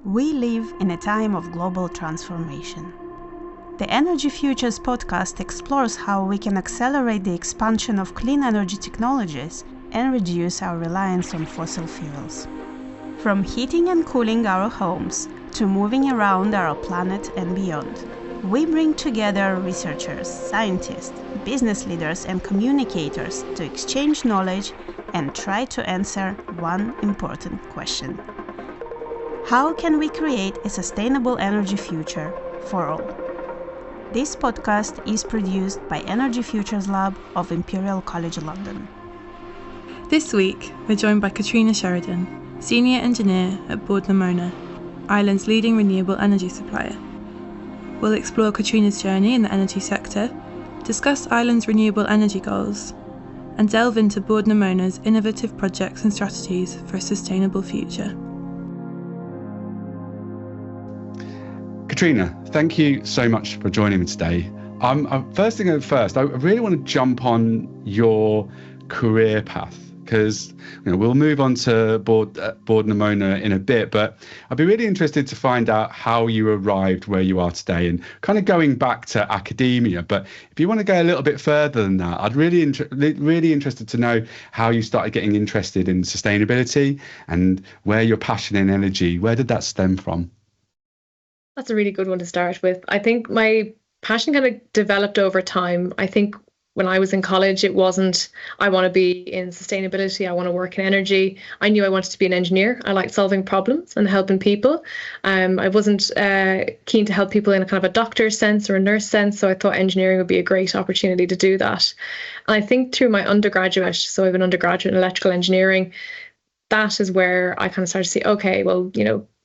We live in a time of global transformation. The Energy Futures podcast explores how we can accelerate the expansion of clean energy technologies and reduce our reliance on fossil fuels. From heating and cooling our homes to moving around our planet and beyond, we bring together researchers, scientists, business leaders, and communicators to exchange knowledge and try to answer one important question. How can we create a sustainable energy future for all? This podcast is produced by Energy Futures Lab of Imperial College London. This week, we're joined by Caitríona Sheridan, Senior Engineer at Móna, Ireland's leading renewable energy supplier. We'll explore Caitríona's journey in the energy sector, discuss Ireland's renewable energy goals, and delve into Móna's innovative projects and strategies for a sustainable future. Caitríona, thank you so much for joining me today. First thing first, I really want to jump on your career path because we'll move on to Móna in a bit, but I'd be really interested to find out how you arrived where you are today and kind of going back to academia. But if you want to go a little bit further than that, I'd really interested to know how you started getting interested in sustainability and where your passion in energy, where did that stem from? That's a really good one to start with. I think my passion kind of developed over time. I think when I was in college, it wasn't, I want to be in sustainability, I want to work in energy. I knew I wanted to be an engineer. I liked solving problems and helping people. I wasn't keen to help people in a kind of a doctor's sense or a nurse sense, so I thought engineering would be a great opportunity to do that. And I think through my undergraduate, so I have an undergraduate in electrical engineering, that is where I kind of started to see, okay, well,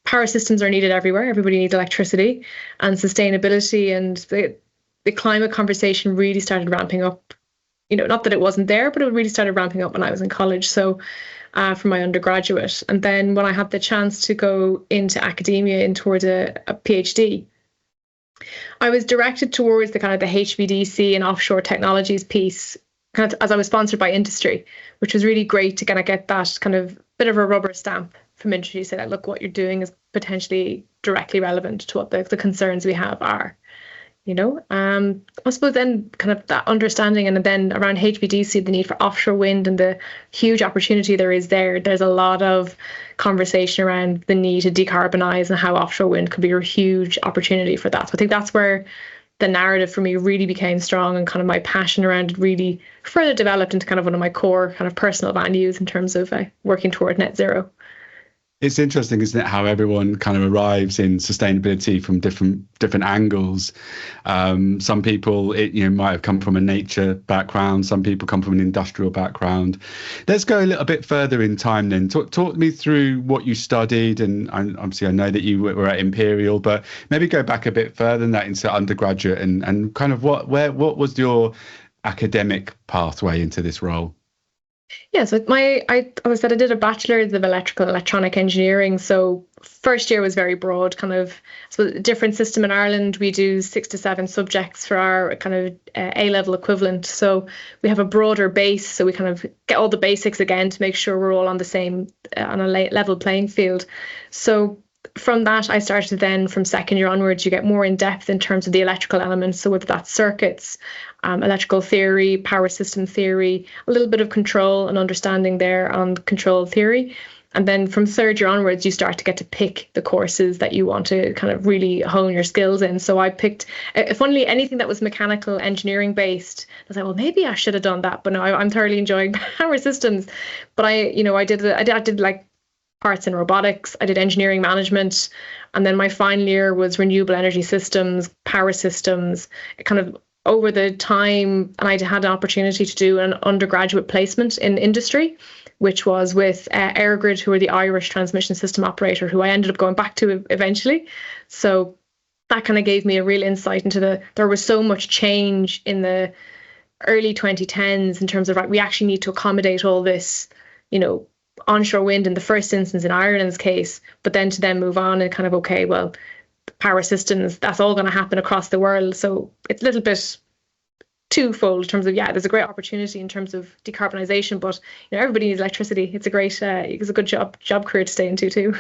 power systems are needed everywhere. Everybody needs electricity, and sustainability and the climate conversation really started ramping up. Not that it wasn't there, but it really started ramping up when I was in college. So from my undergraduate. And then when I had the chance to go into academia and towards a PhD, I was directed towards the kind of the HVDC and offshore technologies piece, kind of as I was sponsored by industry, which was really great to kind of get that kind of bit of a rubber stamp from industry, say that, look, what you're doing is potentially directly relevant to what the concerns we have are. I suppose then kind of that understanding, and then around HVDC, the need for offshore wind and the huge opportunity there is there. There's a lot of conversation around the need to decarbonise and how offshore wind could be a huge opportunity for that. So I think that's where the narrative for me really became strong, and kind of my passion around it really further developed into kind of one of my core kind of personal values in terms of working toward net zero. It's interesting, isn't it, how everyone kind of arrives in sustainability from different angles. Some people, might have come from a nature background. Some people come from an industrial background. Let's go a little bit further in time then. Talk me through what you studied, and obviously I know that you were at Imperial, but maybe go back a bit further than that into undergraduate and kind of what was your academic pathway into this role? Yeah, so I did a bachelor's of electrical and electronic engineering. So first year was very broad, kind of, so different system in Ireland. We do 6 to 7 subjects for our kind of A-level equivalent. So we have a broader base. So we kind of get all the basics again to make sure we're all on the same, on a level playing field. So from that, I started then from second year onwards, you get more in depth in terms of the electrical elements. So whether that's circuits, electrical theory, power system theory, a little bit of control and understanding there on control theory. And then from third year onwards, you start to get to pick the courses that you want to kind of really hone your skills in. So I picked, funnily, anything that was mechanical engineering based. I was like, well, maybe I should have done that. But no, I'm thoroughly enjoying power systems. But I did like parts in robotics. I did engineering management. And then my final year was renewable energy systems, power systems, kind of over the time. And I had an opportunity to do an undergraduate placement in industry, which was with Airgrid, who are the Irish transmission system operator, who I ended up going back to eventually. So that kind of gave me a real insight into there was so much change in the early 2010s in terms of, we actually need to accommodate all this, onshore wind in the first instance in Ireland's case, but then to then move on and kind of, okay, well, power systems, that's all going to happen across the world. So it's a little bit twofold in terms of, there's a great opportunity in terms of decarbonisation, but everybody needs electricity. It's a good job career to stay into too.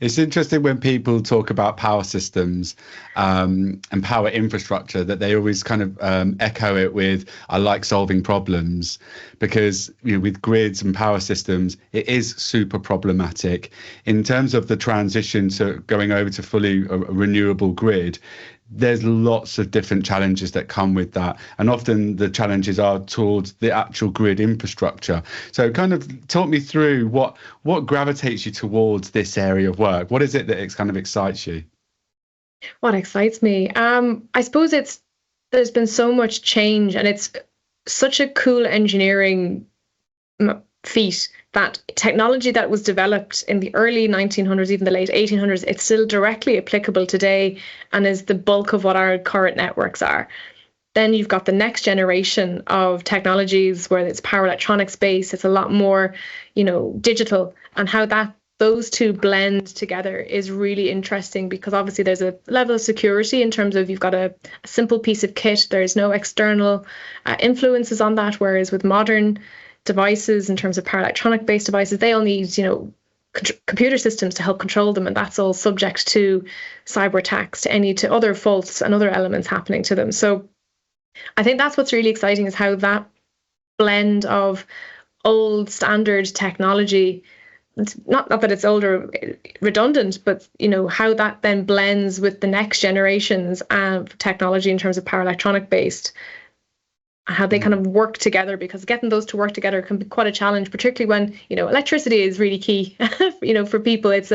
It's interesting when people talk about power systems and power infrastructure that they always kind of echo it with, I like solving problems, because with grids and power systems, it is super problematic in terms of the transition to going over to fully a renewable grid. There's lots of different challenges that come with that, and often the challenges are towards the actual grid infrastructure. So kind of talk me through what gravitates you towards this area of work. What is it that kind of excites you? What excites me? I suppose there's been so much change, and it's such a cool engineering feat that technology that was developed in the early 1900s, even the late 1800s, it's still directly applicable today and is the bulk of what our current networks are. Then you've got the next generation of technologies where it's power electronics based. It's a lot more, digital, and how those two blend together is really interesting, because obviously there's a level of security in terms of you've got a simple piece of kit. There's no external influences on that, whereas with modern devices, in terms of power electronic based devices, they all need computer systems to help control them, and that's all subject to cyber attacks, to other faults and other elements happening to them. So I think that's what's really exciting, is how that blend of old standard technology, not that it's older redundant, but how that then blends with the next generations of technology in terms of power electronic based, how they kind of work together, because getting those to work together can be quite a challenge, particularly when electricity is really key. For people, it's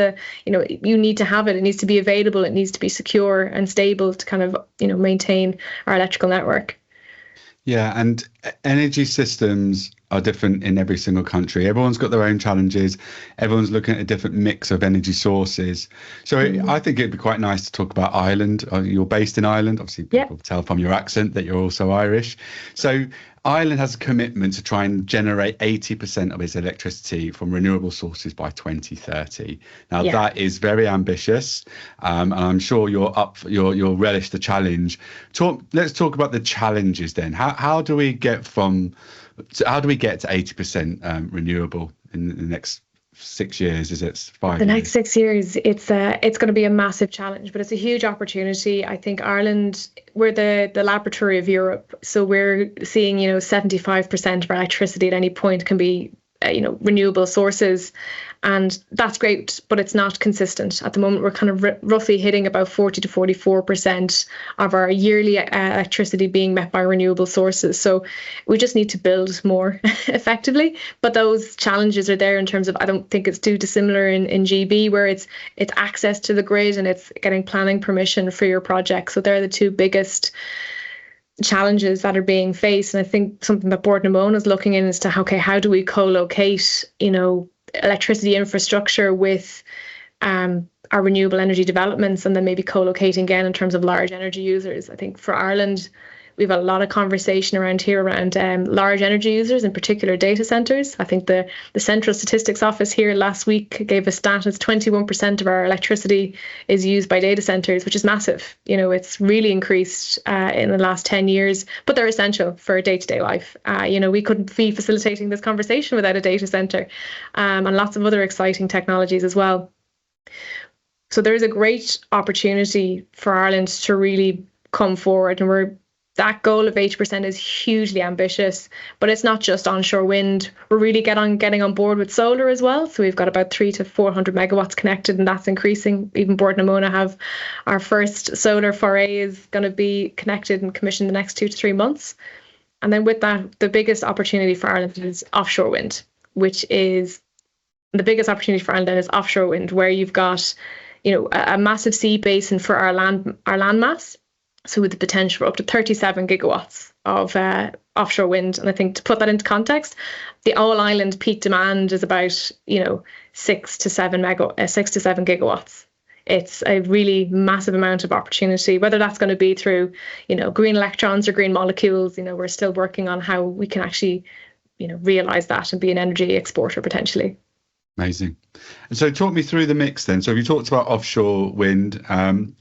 you need to have it. It needs to be available. It needs to be secure and stable to kind of maintain our electrical network. Yeah, and energy systems are different in every single country. Everyone's got their own challenges. Everyone's looking at a different mix of energy sources. So I think it'd be quite nice to talk about Ireland. You're based in Ireland. Obviously, people tell from your accent that you're also Irish. So Ireland has a commitment to try and generate 80% of its electricity from renewable sources by 2030. Now, that is very ambitious, and I'm sure you'll relish the challenge. Let's talk about the challenges then. How do we get to 80% renewable in the next 6 years? Is it 5 years? The next 6 years, it's going to be a massive challenge, but it's a huge opportunity. I think Ireland, we're the laboratory of Europe, so we're seeing 75% of our electricity at any point can be renewable sources, and that's great, but it's not consistent. At the moment, we're kind of roughly hitting about 40 to 44% of our yearly electricity being met by renewable sources. So we just need to build more effectively. But those challenges are there in terms of, I don't think it's too dissimilar in GB, where it's access to the grid and it's getting planning permission for your project. So they're the two biggest challenges that are being faced. And I think something that Bord na Móna is looking in as to how do we co-locate electricity infrastructure with our renewable energy developments, and then maybe co-locating again in terms of large energy users. I think for Ireland, we've had a lot of conversation around large energy users, in particular data centres. I think the Central Statistics Office here last week gave a stat as 21% of our electricity is used by data centres, which is massive. It's really increased in the last 10 years, but they're essential for day-to-day life. We couldn't be facilitating this conversation without a data centre, and lots of other exciting technologies as well. So there is a great opportunity for Ireland to really come forward, and that goal of 80% is hugely ambitious, but it's not just onshore wind. We're really getting on board with solar as well. So we've got about 300 to 400 megawatts connected, and that's increasing. Even Bord na Móna have our first solar foray is going to be connected and commissioned in the next 2 to 3 months. And then with that, the biggest opportunity for Ireland is offshore wind, which is the biggest opportunity for Ireland is offshore wind, where you've got a massive sea basin for our land mass. So with the potential for up to 37 gigawatts of offshore wind. And I think to put that into context, the all island peak demand is about 6 to 7 gigawatts. It's a really massive amount of opportunity, whether that's going to be through green electrons or green molecules. We're still working on how we can actually realize that and be an energy exporter potentially. Amazing. And so talk me through the mix then. So you talked about offshore wind.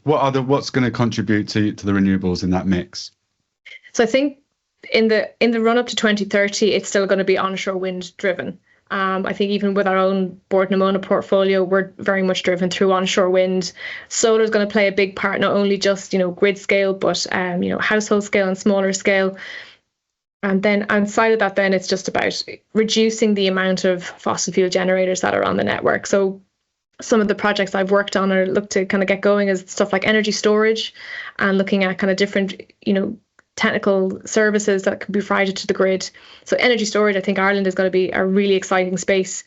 What's going to contribute to the renewables in that mix? So I think in the run up to 2030, it's still going to be onshore wind driven. I think even with our own Bord na Móna portfolio, we're very much driven through onshore wind. Solar is going to play a big part, not only just grid scale, but household scale and smaller scale. And then outside of that, then it's just about reducing the amount of fossil fuel generators that are on the network. So some of the projects I've worked on or look to kind of get going is stuff like energy storage and looking at kind of different, technical services that could be provided to the grid. So energy storage, I think Ireland is going to be a really exciting space.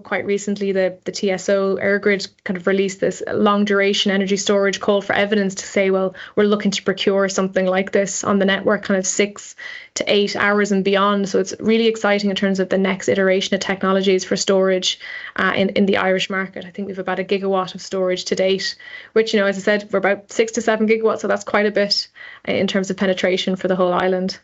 Quite recently, the TSO EirGrid kind of released this long duration energy storage call for evidence to say, well, we're looking to procure something like this on the network, kind of 6 to 8 hours and beyond. So it's really exciting in terms of the next iteration of technologies for storage in the Irish market. I think we've about 1 gigawatt of storage to date, which, as I said, we're about 6 to 7 gigawatts. So that's quite a bit in terms of penetration for the whole island.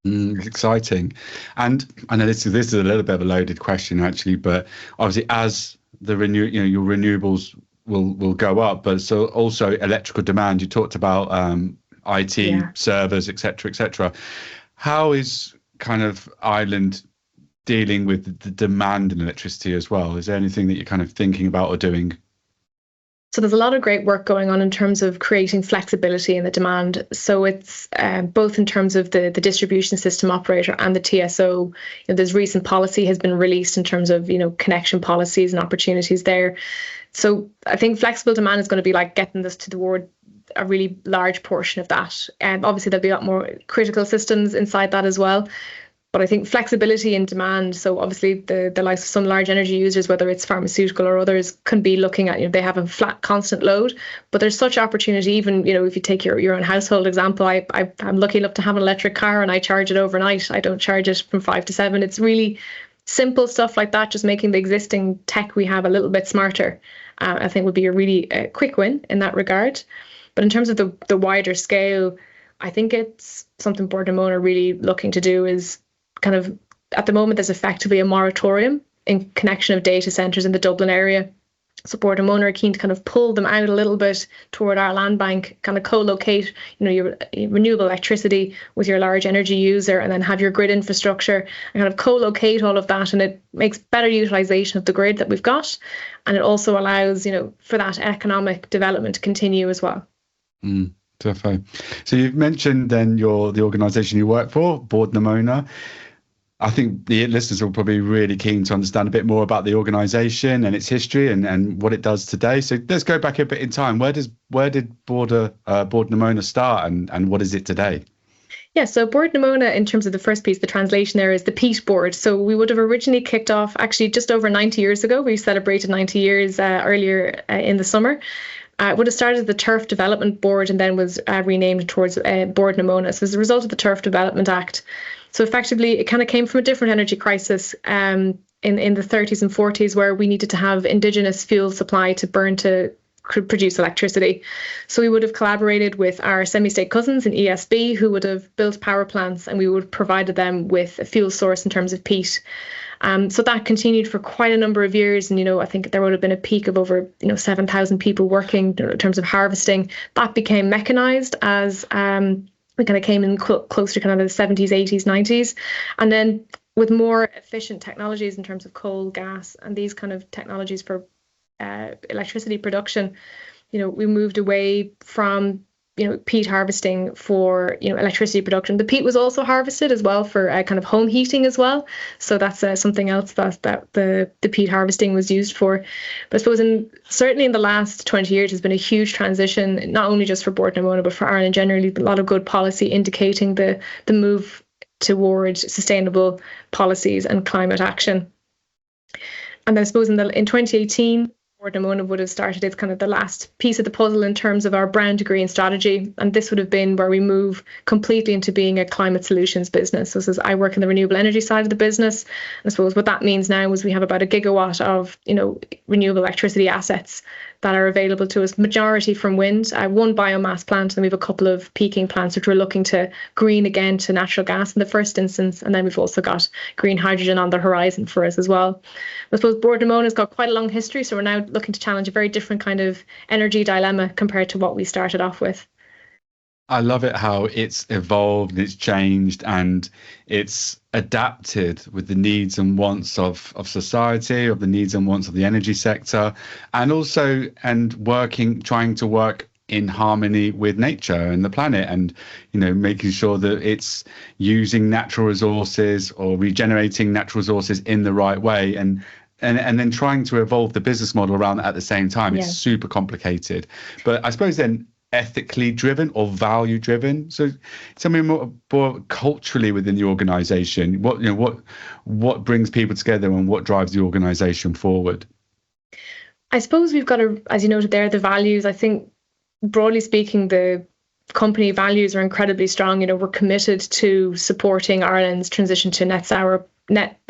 Exciting. And I know this is a little bit of a loaded question actually, but obviously as the your renewables will go up, but so also electrical demand. You talked about IT servers, etc. How is kind of Ireland dealing with the demand in electricity as well? Is there anything that you're kind of thinking about or doing? So there's a lot of great work going on in terms of creating flexibility in the demand. So it's both in terms of the distribution system operator and the TSO. There's recent policy has been released in terms of connection policies and opportunities there. So I think flexible demand is going to be like getting this toward a really large portion of that. And obviously there'll be a lot more critical systems inside that as well. But I think flexibility in demand, so obviously the likes of some large energy users, whether it's pharmaceutical or others, can be looking at, they have a flat constant load, but there's such opportunity, even, if you take your own household example, I'm lucky enough to have an electric car and I charge it overnight. I don't charge it from 5 to 7. It's really simple stuff like that, just making the existing tech we have a little bit smarter, I think would be a really quick win in that regard. But in terms of the wider scale, I think it's something Bord na Móna are really looking to do is kind of, at the moment, there's effectively a moratorium in connection of data centres in the Dublin area. So Bord na Móna are keen to kind of pull them out a little bit toward our land bank, kind of co-locate, your renewable electricity with your large energy user, and then have your grid infrastructure and kind of co-locate all of that. And it makes better utilisation of the grid that we've got. And it also allows, for that economic development to continue as well. Definitely. So you've mentioned then the organisation you work for, Bord na Móna. I think the listeners will probably be really keen to understand a bit more about the organisation and its history and what it does today. So let's go back a bit in time. Where did Bord na Móna start and what is it today? Yeah, so Bord na Móna, in terms of the first piece, the translation there is the peat board. So we would have originally kicked off actually just over 90 years ago. We celebrated 90 years earlier in the summer. It would have started as the Turf Development Board and then was renamed towards Bord na Móna. So as a result of the Turf Development Act. So effectively, it kind of came from a different energy crisis in the 30s and 40s, where we needed to have indigenous fuel supply to burn to produce electricity. So we would have collaborated with our semi-state cousins in ESB, who would have built power plants, and we would have provided them with a fuel source in terms of peat. So that continued for quite a number of years. And, I think there would have been a peak of over, 7,000 people working in terms of harvesting. That became mechanized as we kind of came in close to kind of the 70s, 80s, 90s. And then with more efficient technologies in terms of coal, gas, and these kind of technologies for electricity production, we moved away from peat harvesting for electricity production. The peat was also harvested as well for kind of home heating as well. So that's something else that the peat harvesting was used for. But I suppose certainly in the last 20 years has been a huge transition, not only just for Bord na Móna but for Ireland generally. A lot of good policy indicating the move towards sustainable policies and climate action. And I suppose in 2018. Bord na Móna would have started its kind of the last piece of the puzzle in terms of our brown to green strategy. And this would have been where we move completely into being a climate solutions business. So I work in the renewable energy side of the business. I suppose what that means now is we have about 1 gigawatt of, renewable electricity assets that are available to us, majority from wind, one biomass plant, and we have a couple of peaking plants which we're looking to green again to natural gas in the first instance. And then we've also got green hydrogen on the horizon for us as well. I suppose Bord na Móna has got quite a long history, so we're now looking to challenge a very different kind of energy dilemma compared to what we started off with. I love it how it's evolved and it's changed and it's adapted with the needs and wants of society, of the needs and wants of the energy sector, and also trying to work in harmony with nature and the planet, and making sure that it's using natural resources or regenerating natural resources in the right way, and then trying to evolve the business model around that at the same time. It's super complicated, but I suppose then ethically driven or value driven. So tell me more culturally within the organization, what brings people together and what drives the organization forward? I suppose we've got as you noted there, the values. I think broadly speaking, the company values are incredibly strong. We're committed to supporting Ireland's transition to net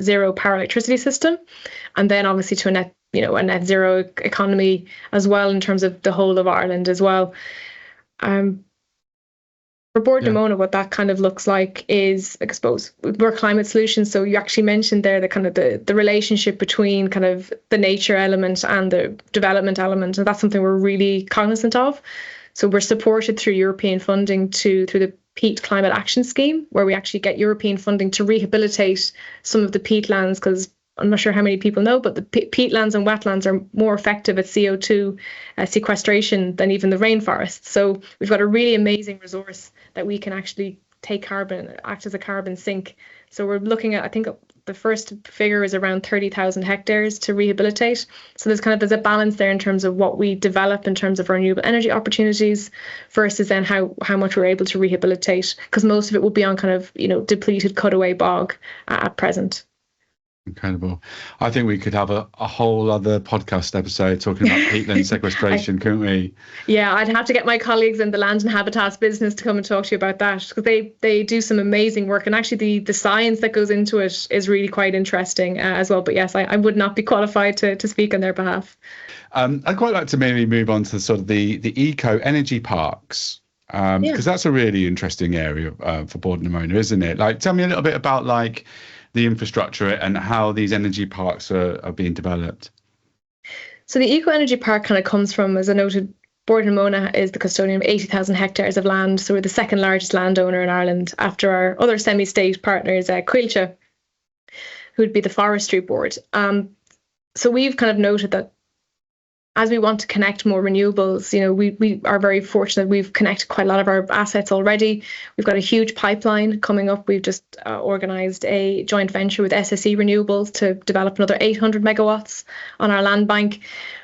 zero power electricity system, and then obviously to a net zero economy as well, in terms of the whole of Ireland as well. For Bord Móna, what that kind of looks like is, I suppose, we're climate solutions. So you actually mentioned there the kind of the relationship between kind of the nature element and the development element, and that's something we're really cognizant of. So we're supported through European funding through the peat climate action scheme, where we actually get European funding to rehabilitate some of the peat lands, because I'm not sure how many people know, but the peatlands and wetlands are more effective at CO2 sequestration than even the rainforest. So we've got a really amazing resource that we can actually take carbon, act as a carbon sink. So we're looking at, I think the first figure is around 30,000 hectares to rehabilitate. So there's a balance there in terms of what we develop in terms of renewable energy opportunities versus then how much we're able to rehabilitate, because most of it will be on kind of, depleted cutaway bog at present. Incredible. I think we could have a whole other podcast episode talking about peatland sequestration, couldn't we? Yeah, I'd have to get my colleagues in the land and habitats business to come and talk to you about that, because they do some amazing work, and actually the science that goes into it is really quite interesting as well. But yes, I would not be qualified to speak on their behalf. I'd quite like to maybe move on to sort of the eco energy parks. Because that's a really interesting area for Bord na Móna, isn't it? Like, tell me a little bit about the infrastructure and how these energy parks are being developed. So the Eco Energy Park kind of comes from, as I noted, Bord na Móna is the custodian of 80,000 hectares of land. So we're the second largest landowner in Ireland after our other semi-state partners, Coillte, who would be the forestry board. So we've kind of noted that as we want to connect more renewables, we are very fortunate. We've connected quite a lot of our assets already. We've got a huge pipeline coming up. We've just organised a joint venture with SSE Renewables to develop another 800 megawatts on our land bank.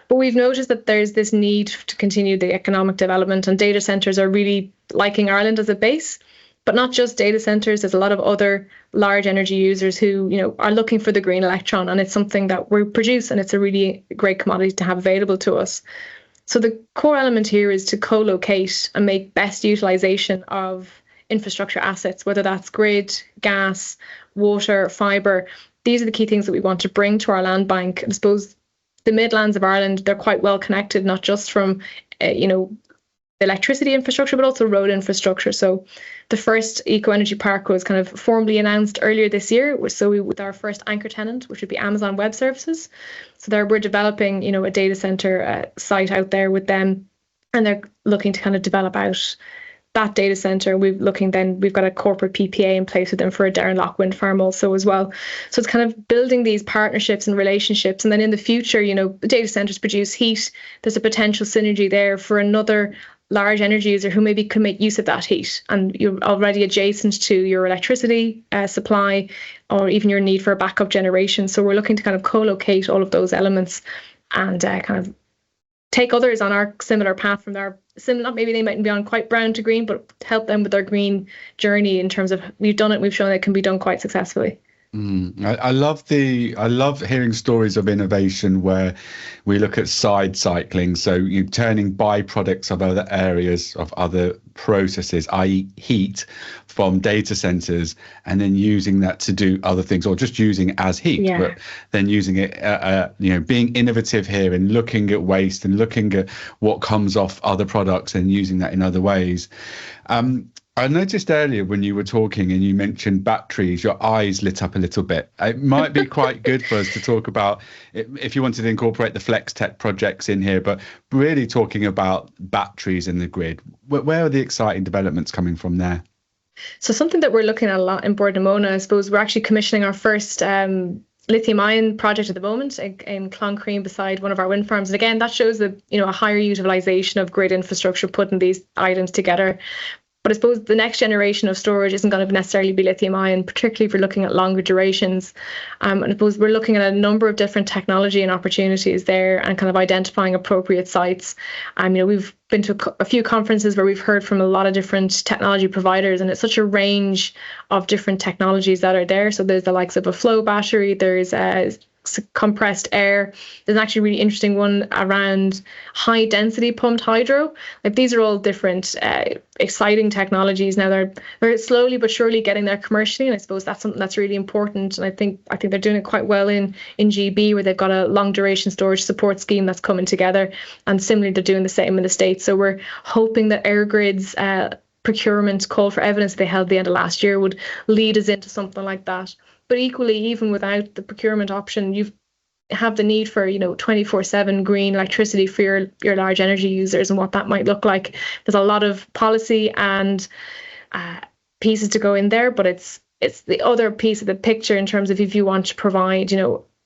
But we've noticed that there's this need to continue the economic development, and data centres are really liking Ireland as a base. But not just data centres, there's a lot of other large energy users who, are looking for the green electron, and it's something that we produce, and it's a really great commodity to have available to us. So the core element here is to co-locate and make best utilisation of infrastructure assets, whether that's grid, gas, water, fibre. These are the key things that we want to bring to our land bank. And I suppose the Midlands of Ireland, they're quite well connected, not just from, electricity infrastructure, but also road infrastructure. So the first Eco Energy Park was kind of formally announced earlier this year. So with our first anchor tenant, which would be Amazon Web Services. So there we're developing, a data center site out there with them, and they're looking to kind of develop out that data center. We've got a corporate PPA in place with them for a Derrenloch wind farm also as well. So it's kind of building these partnerships and relationships. And then in the future, the data centers produce heat. There's a potential synergy there for another large energy user who maybe can make use of that heat, and you're already adjacent to your electricity supply, or even your need for a backup generation. So we're looking to kind of co-locate all of those elements and kind of take others on our similar path from their similar, maybe they mightn't be on quite brown to green, but help them with their green journey in terms of we've done it, we've shown it can be done quite successfully. I love hearing stories of innovation where we look at side cycling. So you're turning byproducts of other areas of other processes, i.e. heat from data centers, and then using that to do other things, or just using it as heat, but then using it, being innovative here and looking at waste and looking at what comes off other products and using that in other ways. I noticed earlier when you were talking and you mentioned batteries, your eyes lit up a little bit. It might be quite good for us to talk about if you wanted to incorporate the flex tech projects in here, but really talking about batteries in the grid. Where are the exciting developments coming from there? So something that we're looking at a lot in Bord na Móna, I suppose we're actually commissioning our first lithium ion project at the moment in Cloncreen beside one of our wind farms. And again, that shows that, a higher utilization of grid infrastructure, putting these items together. But I suppose the next generation of storage isn't going to necessarily be lithium ion, particularly if we're looking at longer durations. And I suppose we're looking at a number of different technology and opportunities there and kind of identifying appropriate sites. We've been to a few conferences where we've heard from a lot of different technology providers, and it's such a range of different technologies that are there. So there's the likes of a flow battery, there's compressed air. There's actually a really interesting one around high density pumped hydro. Like, these are all different exciting technologies. Now they're slowly but surely getting there commercially, and I suppose that's something that's really important. And I think they're doing it quite well in GB, where they've got a long duration storage support scheme that's coming together, and similarly they're doing the same in the States. So we're hoping that EirGrid's procurement call for evidence they held at the end of last year would lead us into something like that. But equally, even without the procurement option, you have the need for 24/7 green electricity for your large energy users, and what that might look like. There's a lot of policy and pieces to go in there, but it's the other piece of the picture in terms of if you want to provide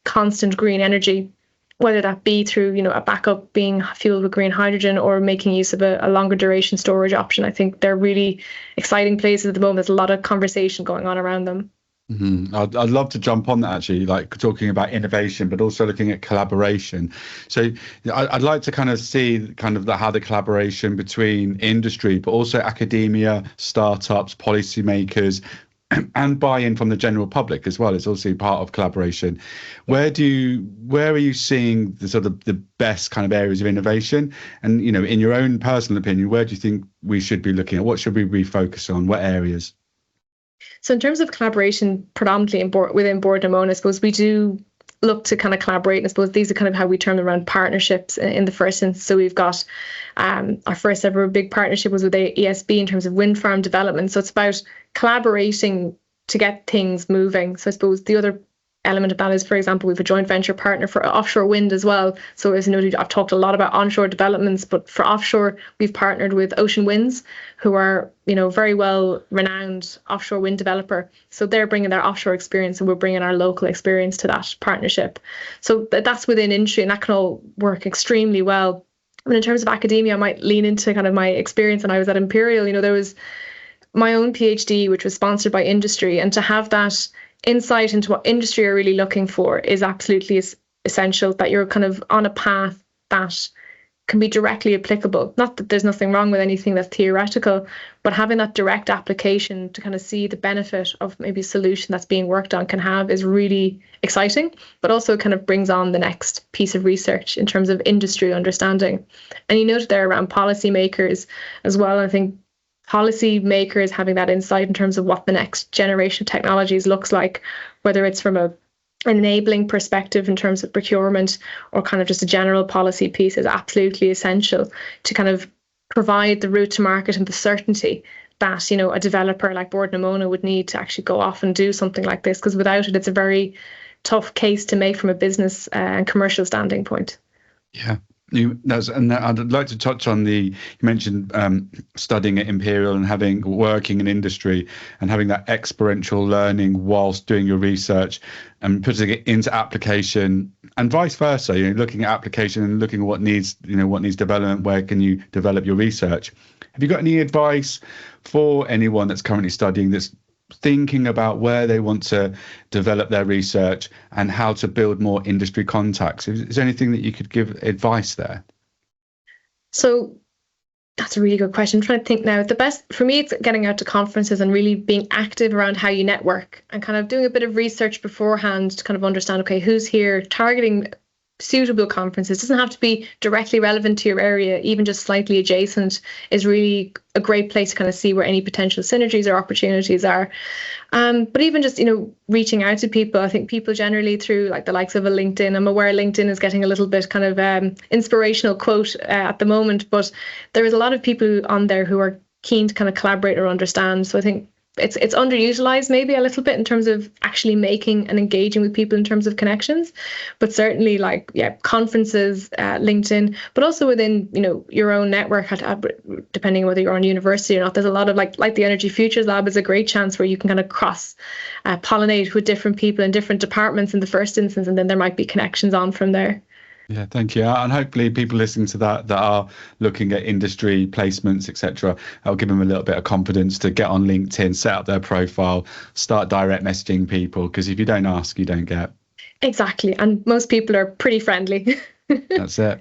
constant green energy, whether that be through a backup being fueled with green hydrogen or making use of a longer duration storage option. I think they're really exciting places at the moment. There's a lot of conversation going on around them. Mm-hmm. I'd love to jump on that, actually, like talking about innovation, but also looking at collaboration. So I'd like to kind of see how the collaboration between industry, but also academia, startups, policymakers, and buy-in from the general public as well. It's also part of collaboration. Where are you seeing the sort of the best kind of areas of innovation? And in your own personal opinion, where do you think we should be looking at? What should we be focused on? What areas? So in terms of collaboration, predominantly within Bord na Móna, I suppose we do look to kind of collaborate. And I suppose these are kind of how we term them around partnerships in the first instance. So we've got our first ever big partnership was with ESB in terms of wind farm development. So it's about collaborating to get things moving. So I suppose the other element of that is, for example, we have a joint venture partner for offshore wind as well. So as you know, I've talked a lot about onshore developments, but for offshore, we've partnered with Ocean Winds, who are, very well renowned offshore wind developer. So they're bringing their offshore experience, and we're bringing our local experience to that partnership. So that's within industry, and that can all work extremely well. And in terms of academia, I might lean into kind of my experience when I was at Imperial. There was my own PhD, which was sponsored by industry, and to have that insight into what industry are really looking for is absolutely essential, that you're kind of on a path that can be directly applicable. Not that there's nothing wrong with anything that's theoretical, but having that direct application to kind of see the benefit of maybe a solution that's being worked on can have is really exciting, but also kind of brings on the next piece of research in terms of industry understanding. And you noted there around policymakers as well. I think policy makers having that insight in terms of what the next generation of technologies looks like, whether it's from an enabling perspective in terms of procurement or kind of just a general policy piece, is absolutely essential to kind of provide the route to market and the certainty that a developer like Bord na Móna would need to actually go off and do something like this, because without it, it's a very tough case to make from a business and commercial standing point. Yeah. And I'd like to touch on you mentioned studying at Imperial and working in industry and having that experiential learning whilst doing your research and putting it into application, and vice versa. Looking at application and looking at what needs development. Where can you develop your research? Have you got any advice for anyone that's currently studying, that's thinking about where they want to develop their research and how to build more industry contacts? Is there anything that you could give advice there? So that's a really good question. I'm trying to think now. The best for me, it's getting out to conferences and really being active around how you network and kind of doing a bit of research beforehand to kind of understand, okay, who's here, targeting suitable conferences. It doesn't have to be directly relevant to your area, even just slightly adjacent is really a great place to kind of see where any potential synergies or opportunities are. But even just, reaching out to people, I think people generally through like the likes of a LinkedIn, I'm aware LinkedIn is getting a little bit kind of inspirational quote at the moment, but there is a lot of people on there who are keen to kind of collaborate or understand. So I think it's underutilized maybe a little bit in terms of actually making and engaging with people in terms of connections, but certainly conferences, LinkedIn, but also within your own network, depending on whether you're on university or not. There's a lot of like the Energy Futures Lab is a great chance where you can kind of cross pollinate with different people in different departments in the first instance, and then there might be connections on from there. Yeah, thank you. And hopefully people listening to that are looking at industry placements, etc. I'll give them a little bit of confidence to get on LinkedIn, set up their profile, start direct messaging people, because if you don't ask, you don't get. Exactly. And most people are pretty friendly. That's it.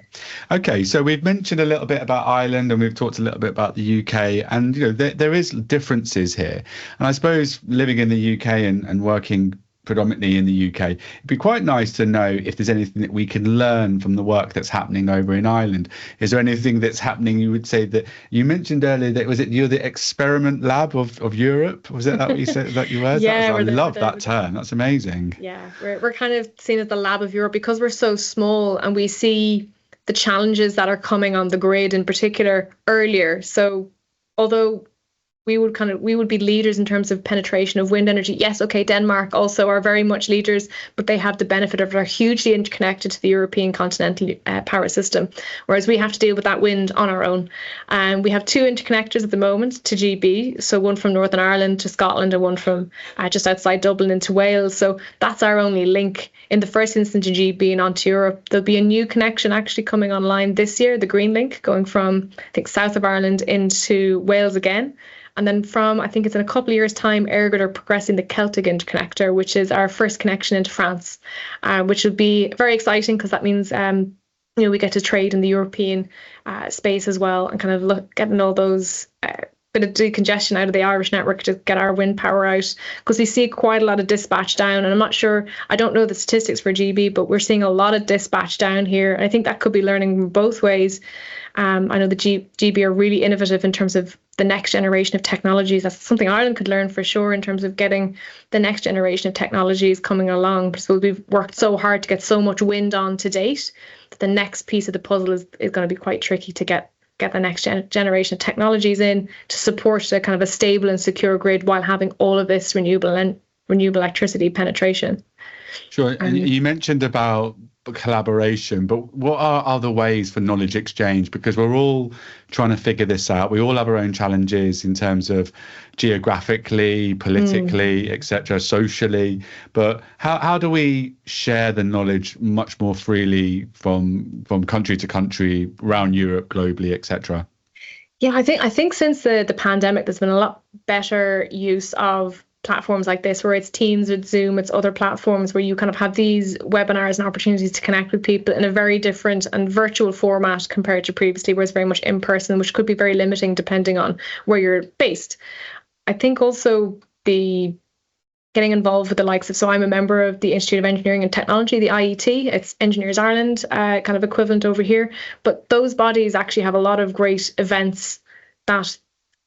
Okay, so we've mentioned a little bit about Ireland and we've talked a little bit about the UK, and there is differences here. And I suppose living in the UK and working predominantly in the UK, it'd be quite nice to know if there's anything that we can learn from the work that's happening over in Ireland. Is there anything that's happening, you would say, that you mentioned earlier, that you're the experiment lab of Europe? Was that what you said, that you were? Yeah, I love that term. That's amazing. Yeah, we're kind of seen as the lab of Europe because we're so small and we see the challenges that are coming on the grid in particular earlier. So although we would be leaders in terms of penetration of wind energy. Yes, okay, Denmark also are very much leaders, but they have the benefit of they're hugely interconnected to the European continental power system, whereas we have to deal with that wind on our own. And we have two interconnectors at the moment to GB, so one from Northern Ireland to Scotland and one from just outside Dublin into Wales. So that's our only link in the first instance to GB and onto Europe. There'll be a new connection actually coming online this year, the Green Link, going from, I think, south of Ireland into Wales again. And then from, I think it's in a couple of years' time, EirGrid are progressing the Celtic interconnector, which is our first connection into France, which will be very exciting because that means we get to trade in the European space as well and kind of getting all those bit of decongestion out of the Irish network to get our wind power out, because we see quite a lot of dispatch down. And I'm not sure, I don't know the statistics for GB, but we're seeing a lot of dispatch down here. And I think that could be learning both ways. I know the GB are really innovative in terms of the next generation of technologies. That's something Ireland could learn for sure in terms of getting the next generation of technologies coming along. Because we've worked so hard to get so much wind on to date that the next piece of the puzzle is going to be quite tricky to get the next generation of technologies in to support a kind of a stable and secure grid while having all of this renewable electricity penetration. Sure. And you mentioned about collaboration, but what are other ways for knowledge exchange? Because we're all trying to figure this out. We all have our own challenges in terms of geographically, politically, etc., socially. But how do we share the knowledge much more freely from country to country, around Europe, globally, etc.? Yeah, I think since the pandemic, there's been a lot better use of platforms like this, where it's Teams, it's Zoom, it's other platforms where you kind of have these webinars and opportunities to connect with people in a very different and virtual format compared to previously, where it's very much in person, which could be very limiting depending on where you're based. I think also the getting involved with the likes of, so I'm a member of the Institute of Engineering and Technology, the IET, it's Engineers Ireland kind of equivalent over here, but those bodies actually have a lot of great events that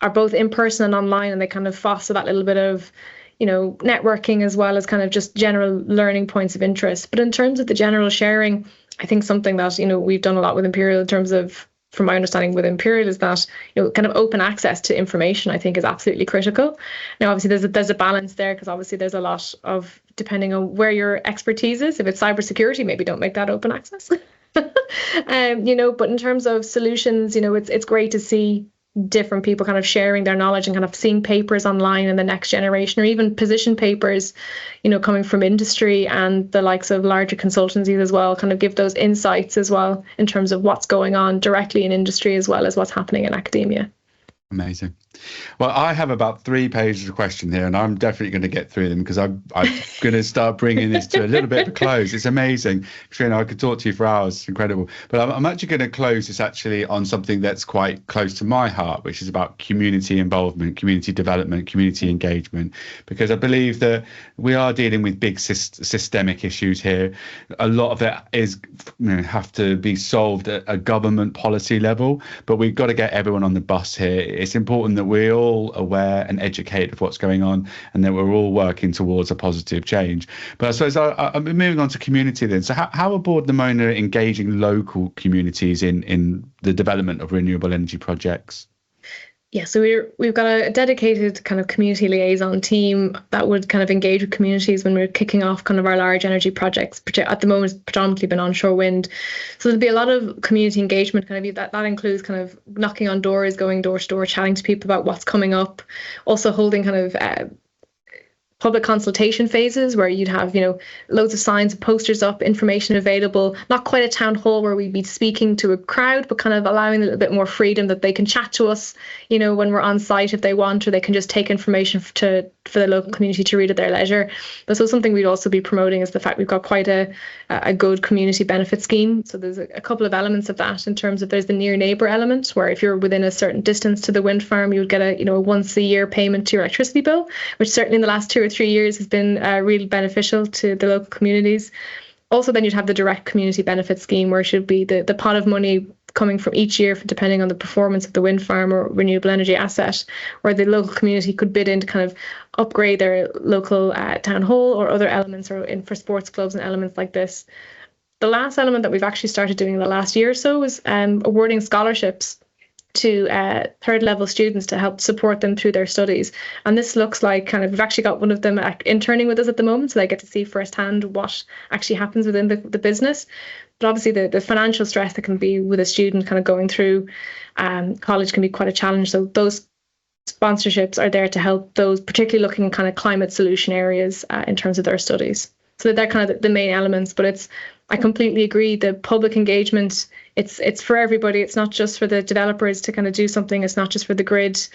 are both in person and online, and they kind of foster that little bit of, networking as well as kind of just general learning points of interest. But in terms of the general sharing, I think something that, we've done a lot with Imperial in terms of, from my understanding with Imperial, is that, kind of open access to information, I think, is absolutely critical. Now, obviously, there's a balance there, because obviously there's a lot of, depending on where your expertise is, if it's cybersecurity, maybe don't make that open access. But in terms of solutions, it's great to see different people kind of sharing their knowledge and kind of seeing papers online in the next generation, or even position papers, coming from industry and the likes of larger consultancies as well, kind of give those insights as well in terms of what's going on directly in industry as well as what's happening in academia. Amazing. Well, I have about 3 pages of question here, and I'm definitely going to get through them because I'm going to start bringing this to a little bit of a close. It's amazing. Caitríona, I could talk to you for hours. It's incredible. But I'm actually going to close this actually on something that's quite close to my heart, which is about community involvement, community development, community engagement, because I believe that we are dealing with big systemic issues here. A lot of it is have to be solved at a government policy level, but we've got to get everyone on the bus here. It's important that we're all aware and educated of what's going on, and that we're all working towards a positive change. But I suppose I'm moving on to community then. So how are Bord na Móna engaging local communities in the development of renewable energy projects? Yeah, so we've got a dedicated kind of community liaison team that would kind of engage with communities when we're kicking off kind of our large energy projects. At the moment, it's predominantly been onshore wind. So there'll be a lot of community engagement. Kind of that includes kind of knocking on doors, going door to door, chatting to people about what's coming up. Also holding kind of public consultation phases where you'd have, loads of signs, posters up, information available, not quite a town hall where we'd be speaking to a crowd, but kind of allowing a little bit more freedom that they can chat to us, when we're on site if they want, or they can just take information for the local community to read at their leisure. But so something we'd also be promoting is the fact we've got quite a good community benefit scheme. So there's a couple of elements of that in terms of there's the near neighbour element where if you're within a certain distance to the wind farm, you would get a once a year payment to your electricity bill, which certainly in the last 2 or 3 years has been really beneficial to the local communities. Also, then you'd have the direct community benefit scheme where it should be the pot of money coming from each year, depending on the performance of the wind farm or renewable energy asset, where the local community could bid in to kind of upgrade their local town hall or other elements, or in for sports clubs and elements like this. The last element that we've actually started doing in the last year or so is awarding scholarships to third level students to help support them through their studies. And this looks like we've actually got one of them interning with us at the moment, so they get to see firsthand what actually happens within the business. But obviously the financial stress that can be with a student kind of going through college can be quite a challenge. So those sponsorships are there to help those particularly looking at kind of climate solution areas in terms of their studies. So they're kind of the main elements, but I completely agree. The public engagement, it's for everybody. It's not just for the developers to kind of do something. It's not just for the grid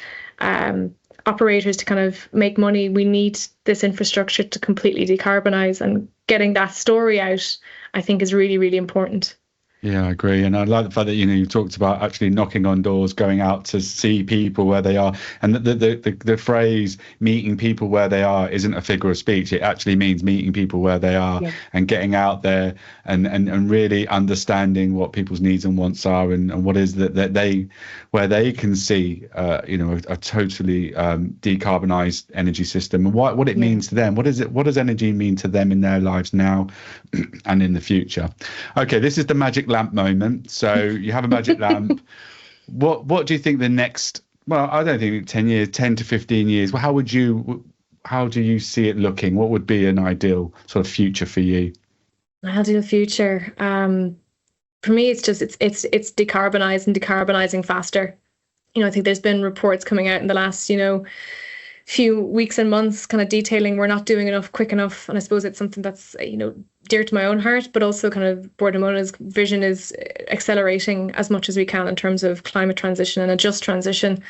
operators to kind of make money. We need this infrastructure to completely decarbonize, and getting that story out, I think, is really, really important. Yeah, I agree. And I like the fact that, you talked about actually knocking on doors, going out to see people where they are. And the phrase meeting people where they are isn't a figure of speech. It actually means meeting people where they are, and getting out there and really understanding what people's needs and wants are, and what is that where they can see, a totally decarbonized energy system, and what it means to them. What does energy mean to them in their lives now and in the future? Okay, this is the magic lamp moment. So you have a magic lamp. What do you think the next, well, I don't think 10 to 15 years, well, how do you see it looking? What would be an ideal sort of future for you? Ideal future. For me, it's decarbonized and decarbonizing faster. I think there's been reports coming out in the last, few weeks and months kind of detailing we're not doing enough quick enough. And I suppose it's something that's, dear to my own heart, but also kind of Bord na Móna's vision is accelerating as much as we can in terms of climate transition and a just transition.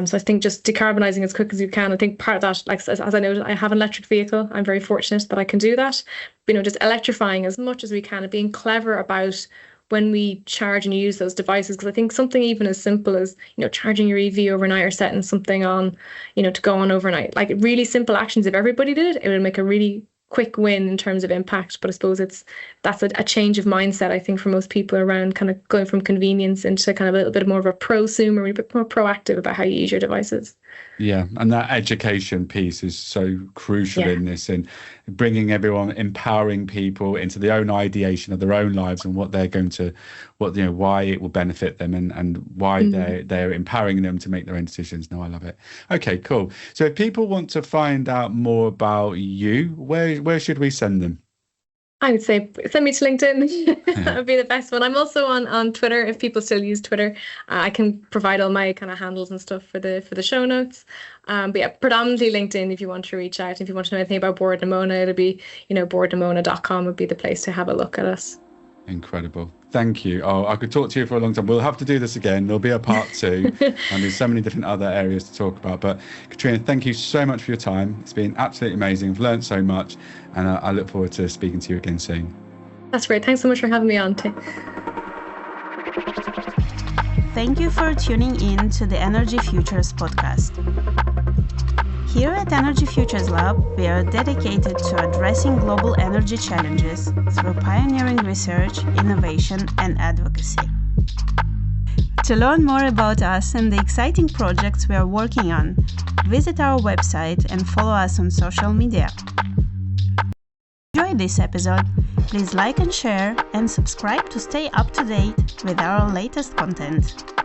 So I think just decarbonising as quick as you can. I think part of that, like as I noted, I have an electric vehicle. I'm very fortunate that I can do that. Just electrifying as much as we can and being clever about when we charge and use those devices, because I think something even as simple as charging your EV overnight or setting something on to go on overnight, like really simple actions, if everybody did it would make a really quick win in terms of impact. But I suppose that's a change of mindset, I think, for most people around kind of going from convenience into kind of a little bit more of a prosumer, a bit more proactive about how you use your devices. Yeah, and that education piece is so crucial in this, and bringing everyone, empowering people into their own ideation of their own lives and what they're going to, why it will benefit them, and why they're empowering them to make their own decisions. No, I love it. Okay, cool. So if people want to find out more about you, where should we send them? I would say send me to LinkedIn. That would be the best one. I'm also on Twitter, if people still use Twitter. I can provide all my kind of handles and stuff for the show notes. But yeah, predominantly LinkedIn if you want to reach out. If you want to know anything about Bord na Móna, it'll be, bordnamona.com would be the place to have a look at us. Incredible. Thank you. Oh, I could talk to you for a long time. We'll have to do this again. There'll be a part 2, and there's so many different other areas to talk about. But Caitríona, thank you so much for your time. It's been absolutely amazing. I've learned so much, and I look forward to speaking to you again soon. That's great. Thanks so much for having me on. Thank you for tuning in to the Energy Futures podcast. Here at Energy Futures Lab, we are dedicated to addressing global energy challenges through pioneering research, innovation, and advocacy. To learn more about us and the exciting projects we are working on, visit our website and follow us on social media. Enjoy this episode, please like and share, and subscribe to stay up to date with our latest content.